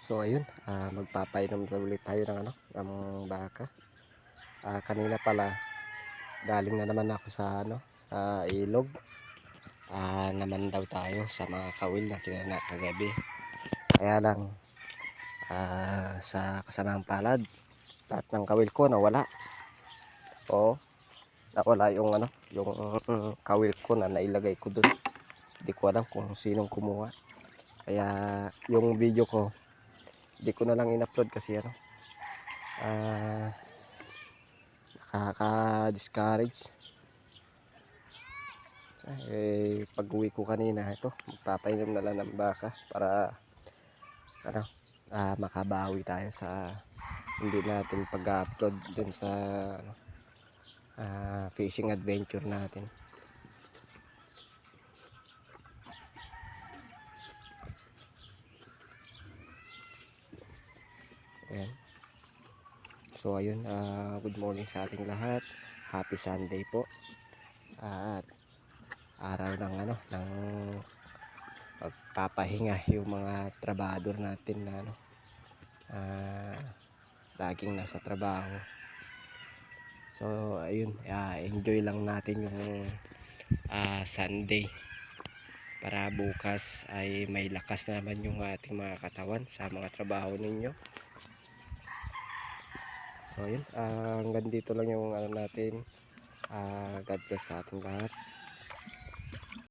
So ayun, magpapainom na ulit tayo ng ng baka. Kanina pala galing na naman ako sa sa ilog. Naman daw tayo sa mga kawil na kinana kagabi. Kaya lang sa kasamang palad, lahat ng kawil ko nawala. O nawala yung yung kawil ko na nailagay ko dun. Hindi ko alam kung sinong kumuha. Kaya yung video ko hindi ko na lang in-upload kasi nakaka-discourage. Pag uwi ko kanina, ito magpapainom na lang ng baka para makabawi tayo sa hindi natin pag-upload dun sa fishing adventure natin. Ayan. So ayun, good morning sa ating lahat. Happy Sunday po. At araw ng ng pagpapahinga yung mga trabador natin na laging nasa trabaho. So ayun, enjoy lang natin yung Sunday para bukas ay may lakas naman yung ating mga katawan sa mga trabaho ninyo. So ayun, hanggang dito lang yung natin. God bless sa ating lahat.